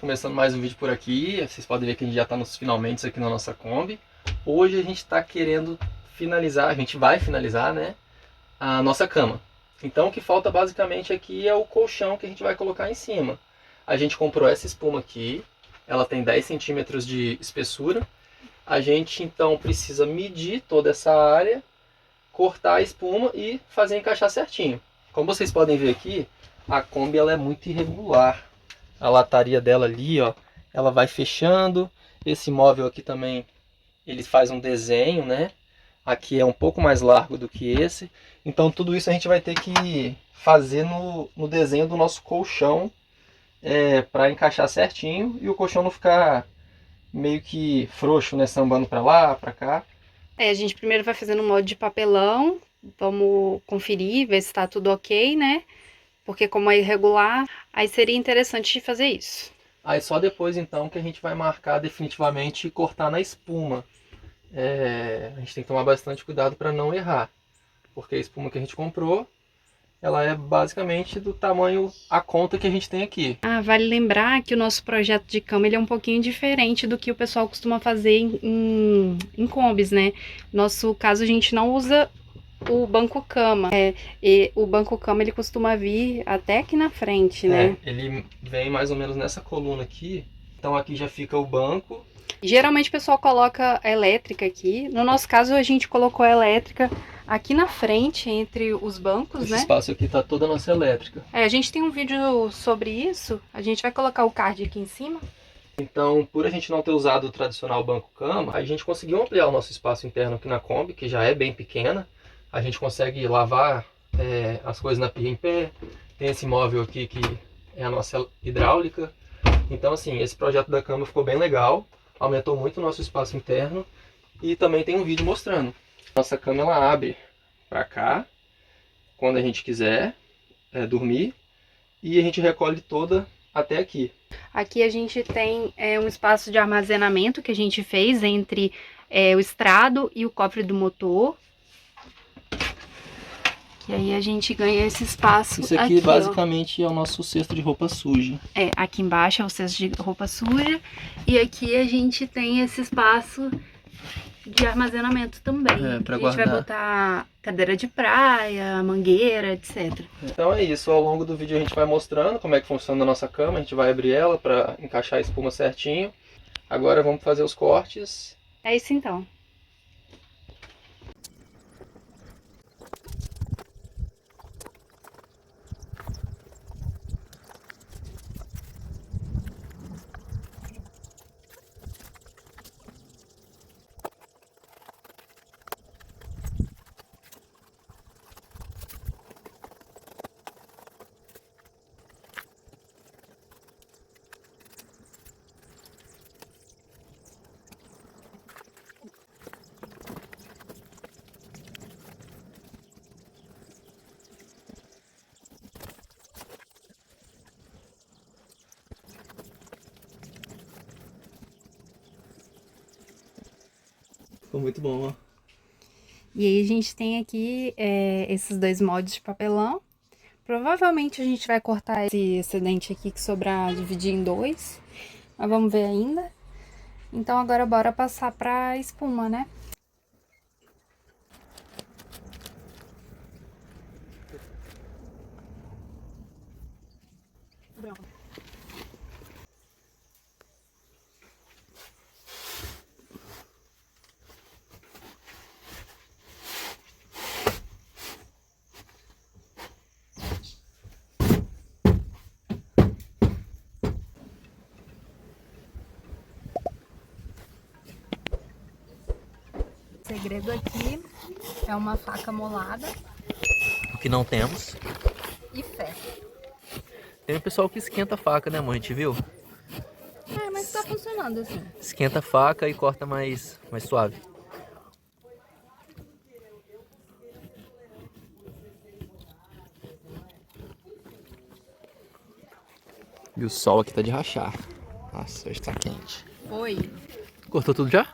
começando mais um vídeo por aqui. Vocês podem ver que a gente já está nos finalmente aqui na nossa Kombi. Hoje a gente está querendo finalizar, a gente vai finalizar, né, a nossa cama. Então o que falta basicamente aqui é o colchão que a gente vai colocar em cima. A gente comprou essa espuma aqui, ela tem 10 centímetros de espessura. A gente então precisa medir toda essa área, cortar a espuma e fazer encaixar certinho. Como vocês podem ver aqui, a Kombi ela é muito irregular. A lataria dela ali, ó, ela vai fechando. Esse móvel aqui também, ele faz um desenho, né? Aqui é um pouco mais largo do que esse. Então tudo isso a gente vai ter que fazer no desenho do nosso colchão, para encaixar certinho e o colchão não ficar meio que frouxo, né? Sambando para lá, para cá. A gente primeiro vai fazendo um molde de papelão, vamos conferir, ver se tá tudo ok, né? Porque como é irregular, aí seria interessante fazer isso. Aí só depois então que a gente vai marcar definitivamente e cortar na espuma. A gente tem que tomar bastante cuidado para não errar, porque a espuma que a gente comprou, ela é basicamente do tamanho a conta que a gente tem aqui. Vale lembrar que o nosso projeto de cama ele é um pouquinho diferente do que o pessoal costuma fazer em Kombis, né? Nosso caso, a gente não usa o banco cama. E o banco cama ele costuma vir até aqui na frente, né? Ele vem mais ou menos nessa coluna aqui. Então aqui já fica o banco. Geralmente o pessoal coloca a elétrica aqui. No nosso caso, a gente colocou a elétrica aqui na frente, entre os bancos, Esse né? espaço aqui tá toda a nossa elétrica. A gente tem um vídeo sobre isso. A gente vai colocar o card aqui em cima. Então, por a gente não ter usado o tradicional banco-cama, a gente conseguiu ampliar o nosso espaço interno aqui na Kombi, que já é bem pequena. A gente consegue lavar as coisas na pia em pé. Tem esse móvel aqui que é a nossa hidráulica. Então, assim, esse projeto da cama ficou bem legal. Aumentou muito o nosso espaço interno. E também tem um vídeo mostrando. Nossa cama ela abre para cá, quando a gente quiser dormir. E a gente recolhe toda até aqui. Aqui a gente tem um espaço de armazenamento que a gente fez entre o estrado e o cofre do motor. E aí a gente ganha esse espaço. Isso aqui basicamente é o nosso cesto de roupa suja. Aqui embaixo é o cesto de roupa suja. E aqui a gente tem esse espaço de armazenamento também. Pra a gente vai botar cadeira de praia, mangueira, etc. Então é isso, ao longo do vídeo a gente vai mostrando como é que funciona a nossa cama. A gente vai abrir ela para encaixar a espuma certinho. Agora vamos fazer os cortes. É isso então. Ficou muito bom, ó. E aí a gente tem aqui esses dois moldes de papelão. Provavelmente a gente vai cortar esse excedente aqui que sobrar, dividir em dois. Mas vamos ver ainda. Então agora bora passar pra espuma, né? O segredo aqui é uma faca molada. O que não temos. E fé. Tem um pessoal que esquenta a faca, né, amor? A gente viu? Mas tá funcionando assim. Esquenta a faca e corta mais suave. E o sol aqui tá de rachar. Nossa, hoje tá quente. Oi. Cortou tudo já?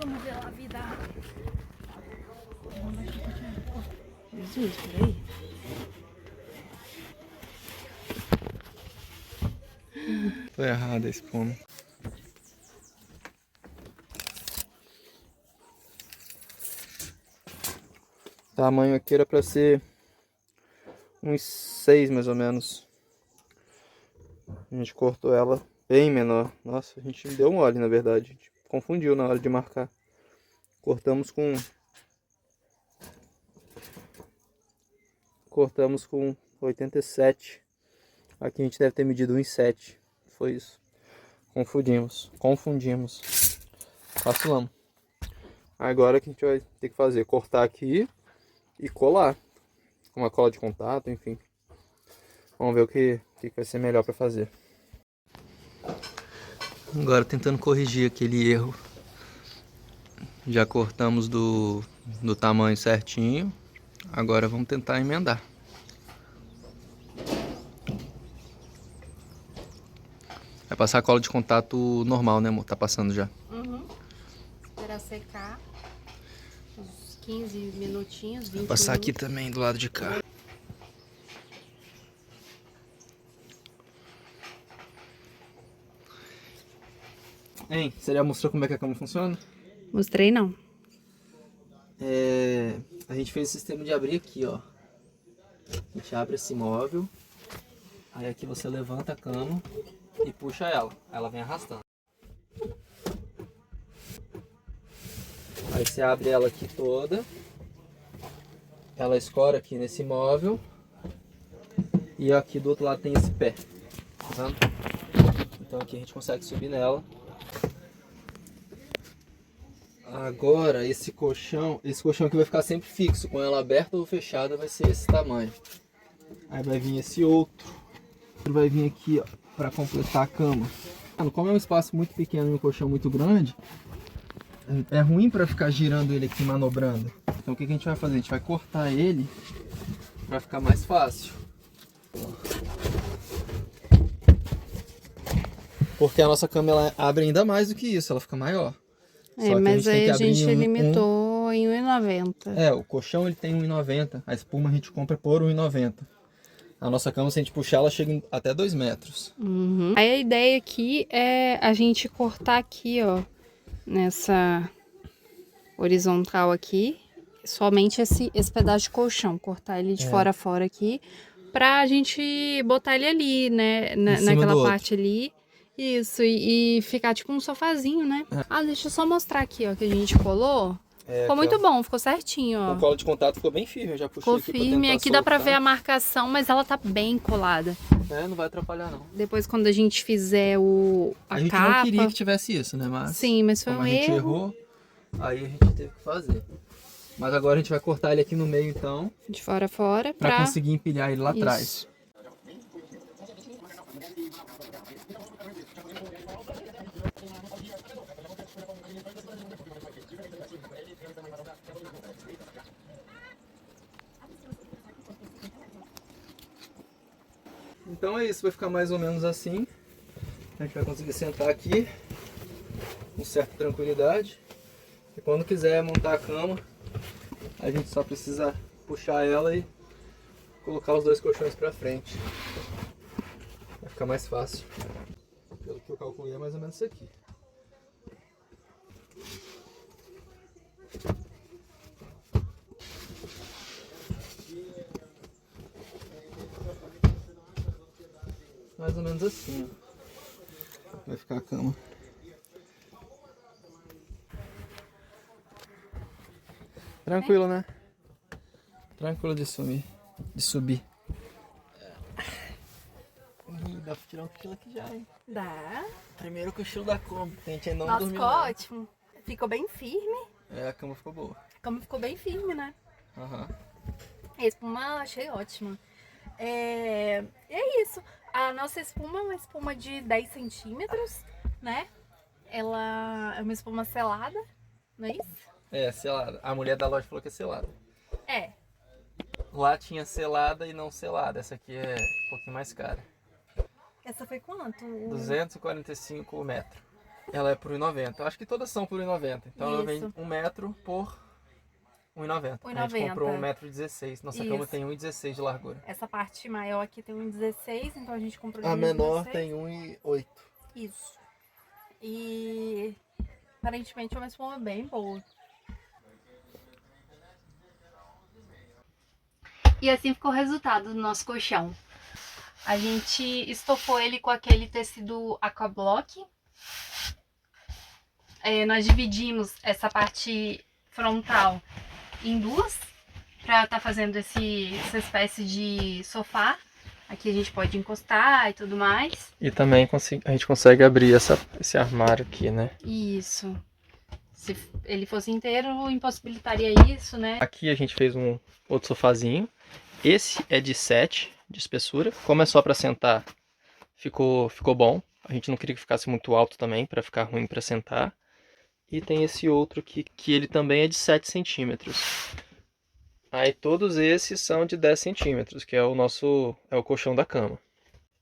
Vamos ver lá a vida. Jesus, peraí. Tô errado a espuma. O tamanho aqui era pra ser uns 6 mais ou menos. A gente cortou ela bem menor. Nossa, a gente deu mole na verdade. A gente confundiu na hora de marcar. Cortamos com 87. Aqui a gente deve ter medido 1,7. Foi isso. Confundimos. Vacilamos. Agora o que a gente vai ter que fazer? Cortar aqui e colar. Com uma cola de contato, enfim. Vamos ver o que vai ser melhor para fazer. Agora tentando corrigir aquele erro. Já cortamos do tamanho certinho. Agora vamos tentar emendar. Vai passar a cola de contato normal, né, amor? Tá passando já. Uhum. Esperar secar. Uns 15 minutinhos, 20 Vou passar minutos. aqui também do lado de cá. Hein, você já mostrou como é que a cama funciona? Mostrei não. A gente fez o sistema de abrir aqui, ó. A gente abre esse móvel. Aí aqui você levanta a cama e puxa ela. Ela vem arrastando. Aí você abre ela aqui toda. Ela escora aqui nesse móvel. E aqui do outro lado tem esse pé. Tá vendo? Então aqui a gente consegue subir nela. Agora esse colchão aqui vai ficar sempre fixo. Com ela aberta ou fechada vai ser esse tamanho. Aí vai vir esse outro. Vai vir aqui, ó, para completar a cama. Como é um espaço muito pequeno e um colchão muito grande, é ruim para ficar girando ele aqui, manobrando. Então o que a gente vai fazer? A gente vai cortar ele para ficar mais fácil. Porque a nossa cama ela abre ainda mais do que isso, ela fica maior. É, mas aí a gente limitou em 1,90. O colchão ele tem 1,90, a espuma a gente compra por 1,90. A nossa cama, se a gente puxar, ela chega até 2 metros. Uhum. Aí a ideia aqui é a gente cortar aqui, ó, nessa horizontal aqui, somente esse pedaço de colchão, cortar ele de fora a fora aqui, pra gente botar ele ali, né, naquela parte ali. Isso, e ficar tipo um sofazinho, né? Deixa eu só mostrar aqui, ó, que a gente colou. Ficou muito bom, ficou certinho, ó. O cola de contato ficou bem firme, eu já puxei ficou aqui firme, pra tentar aqui dá pra soltar. ver a marcação, mas ela tá bem colada. Não vai atrapalhar não. Depois quando a gente fizer a gente capa... não queria que tivesse isso, né? Mas sim, mas foi como um a gente erro. errou, aí a gente teve que fazer. Mas agora a gente vai cortar ele aqui no meio então. De fora a fora. Pra conseguir empilhar ele lá atrás. Então é isso, vai ficar mais ou menos assim. A gente vai conseguir sentar aqui com certa tranquilidade. E quando quiser montar a cama, a gente só precisa puxar ela e colocar os 2 colchões pra frente. Vai ficar mais fácil. Pelo que eu calculei é mais ou menos isso aqui. Mais ou menos assim, ó. Vai ficar a cama. Tranquilo, né? Tranquilo de subir. Dá pra tirar um cochilo aqui já, hein? Dá. Primeiro cochilo da Kombi, a gente ainda não Nossa, dormiu. ficou ótimo. Ficou bem firme. A cama ficou boa. A cama ficou bem firme, né? A espuma achei ótima. É isso. A nossa espuma é uma espuma de 10 centímetros, né? Ela é uma espuma selada, não é isso? Selada. A mulher da loja falou que é selada. Lá tinha selada e não selada. Essa aqui é um pouquinho mais cara. Essa foi quanto? 245 metros. ela é por 1,90. Eu acho que todas são por 1,90. Então ela vem Isso. 1 metro por 1,90. A gente 1,90. comprou 1,16 m. Nossa cama Isso. tem 1,16 de largura. Essa parte maior aqui tem 1,16, então a gente comprou de A menor 1,16. tem 1,8. Isso. E aparentemente é uma espuma bem boa. E assim ficou o resultado do nosso colchão. A gente estofou ele com aquele tecido Aquablock. Nós dividimos essa parte frontal em duas para estar fazendo essa espécie de sofá. Aqui a gente pode encostar e tudo mais. E também a gente consegue abrir esse armário aqui, né? Isso. Se ele fosse inteiro, impossibilitaria isso, né? Aqui a gente fez um outro sofazinho. Esse é de 7 de espessura. Como é só para sentar, ficou bom. A gente não queria que ficasse muito alto também, para ficar ruim para sentar. E tem esse outro aqui, que ele também é de 7 centímetros. Aí todos esses são de 10 centímetros, que é o colchão da cama.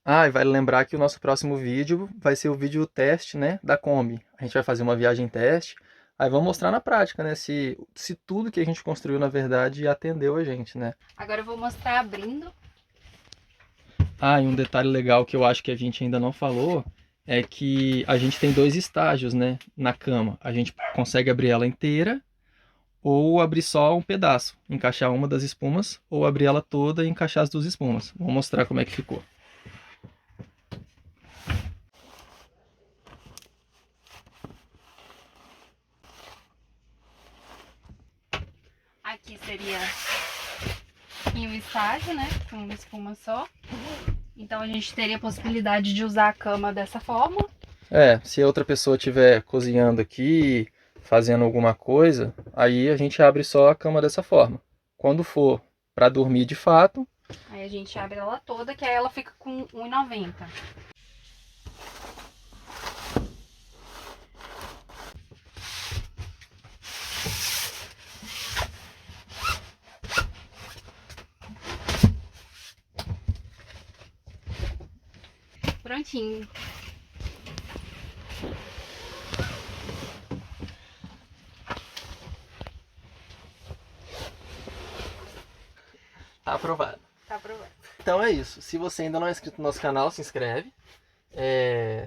Ah, e vale lembrar que o nosso próximo vídeo vai ser o vídeo teste, né, da Kombi. A gente vai fazer uma viagem teste. Aí vamos mostrar na prática, né, se tudo que a gente construiu, na verdade, atendeu a gente, né. Agora eu vou mostrar abrindo. Ah, e um detalhe legal que eu acho que a gente ainda não falou é que a gente tem 2 estágios, né, na cama. A gente consegue abrir ela inteira ou abrir só um pedaço, encaixar uma das espumas, ou abrir ela toda e encaixar as 2 espumas. Vou mostrar como é que ficou. Aqui seria em um estágio, né? Com uma espuma só. Então a gente teria a possibilidade de usar a cama dessa forma. Se outra pessoa estiver cozinhando aqui, fazendo alguma coisa, aí a gente abre só a cama dessa forma. Quando for para dormir de fato, Aí a gente abre ela toda, que aí ela fica com 1,90. Prontinho. tá aprovado. Tá aprovado. Então é isso. Se você ainda não é inscrito no nosso canal, se inscreve.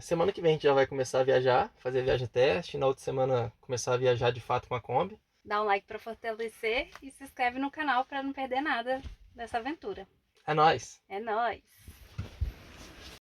Semana que vem a gente já vai começar a viajar, fazer viagem teste. Na outra semana começar a viajar de fato com a Kombi. Dá um like pra fortalecer e se inscreve no canal pra não perder nada dessa aventura. É nóis! É nóis!